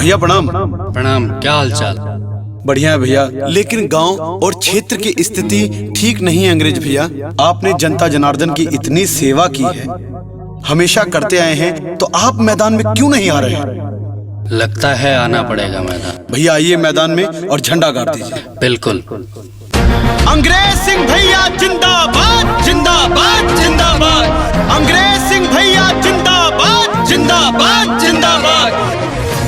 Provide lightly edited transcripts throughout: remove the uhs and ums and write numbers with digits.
भैया प्रणाम। प्रणाम। क्या हाल चाल? बढ़िया है भैया, लेकिन गांव और क्षेत्र की स्थिति ठीक नहीं है अंग्रेज भैया। आपने जनता जनार्दन की इतनी सेवा की है, हमेशा करते आए हैं, तो आप मैदान में क्यों नहीं आ रहे हैं? लगता है आना पड़ेगा मैदान। भैया आइए मैदान में और झंडा गाड़ दीजिए। बिल्कुल। अंग्रेज सिंह भैया जिंदाबाद जिंदाबाद जिंदाबाद। अंग्रेज सिंह भैया जिंदाबाद जिंदाबाद जिंदाबाद।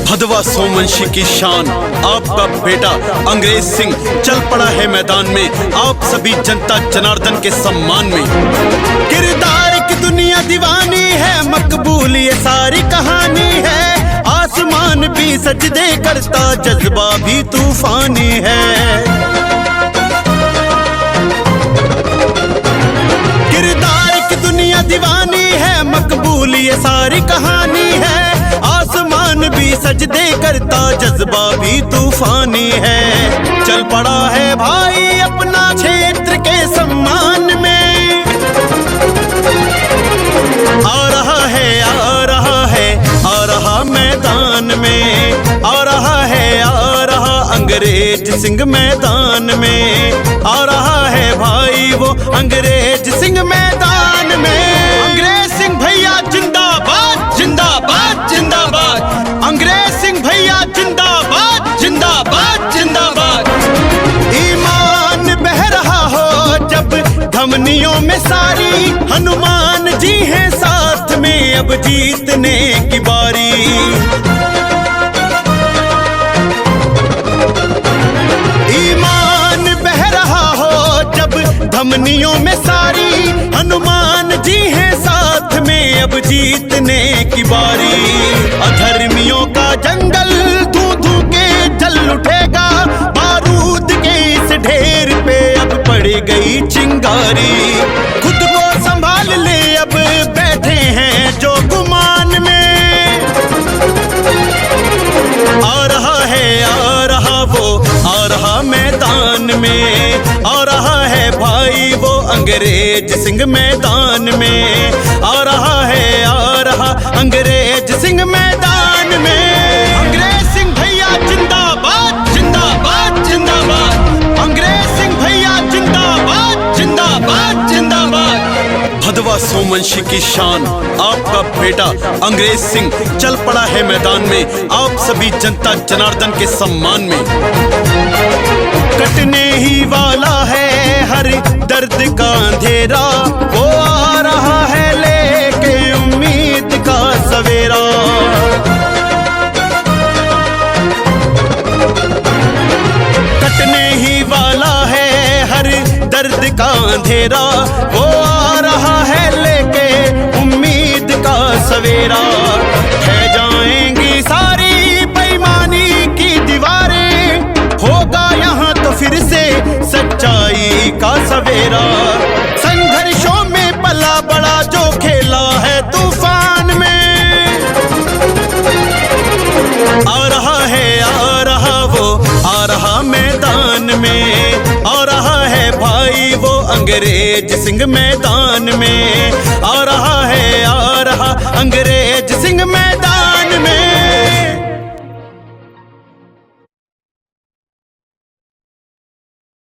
भदवा सोमवंशी की शान आपका बेटा अंग्रेज सिंह चल पड़ा है मैदान में, आप सभी जनता जनार्दन के सम्मान में। किरदार की दुनिया दीवानी है, मकबूल ये सारी कहानी है। आसमान भी सजदे करता, जज्बा भी तूफानी है। किरदार की दुनिया दीवानी है, मकबूल ये सारी कहानी है। आसमान भी सजदे करता, जज्बा भी तूफानी है। चल पड़ा है भाई अपना क्षेत्र के सम्मान में। आ रहा है आ रहा है आ रहा मैदान में। आ रहा है आ रहा अंग्रेज सिंह मैदान में। आ रहा है भाई वो अंग्रेज सिंह मैदान में। अंग्रेज सिंह भैया जिंदाबाद जिंदाबाद जिंदाबाद। अंग्रेज सिंह भैया जिंदाबाद जिंदाबाद जिंदाबाद। ईमान बह रहा हो जब धमनियों में सारी, हनुमान जी हैं साथ में, अब जीतने की बारी। ईमान बह रहा हो जब धमनियों में सारी, हनुमान जी हैं साथ में, अब जीतने की बारी। अधर्मियों का जंगल धू धू के जल उठेगा, बारूद के इस ढेर पे अब पड़ गई चिंगारी। खुद को संभाल ले अब बैठे हैं जो गुमान में। आ रहा है आ रहा वो आ रहा मैदान में। आ रहा है भाई वो अंग्रेज सिंह मैदान में। आ रहा है आ रहा अंग्रेज सिंह मैदान में। अंग्रेज सिंह भैया जिंदाबाद जिंदाबाद जिंदाबाद। अंग्रेज सिंह भैया जिंदाबाद जिंदाबाद जिंदाबाद। भदवा सोमवंशी की शान आपका बेटा अंग्रेज सिंह चल पड़ा है मैदान में, आप सभी जनता जनार्दन के सम्मान में। कटने ही वाला है हर दर्द का अंधेरा, वो आ रहा है लेके उम्मीद का सवेरा। कटने ही वाला है हर दर्द का अंधेरा, वो आ रहा है लेके उम्मीद का सवेरा। ढह जाएंगी सारी बेईमानी की दीवारें, होगा यहाँ तो फिर से सच्चाई का सवेरा। संघर्षों में पला बड़ा जो खेला है तूफान में। आ रहा है आ रहा वो आ रहा मैदान में। आ रहा है भाई वो अंग्रेज सिंह मैदान में। आ रहा है आ रहा अंग्रेज सिंह मैदान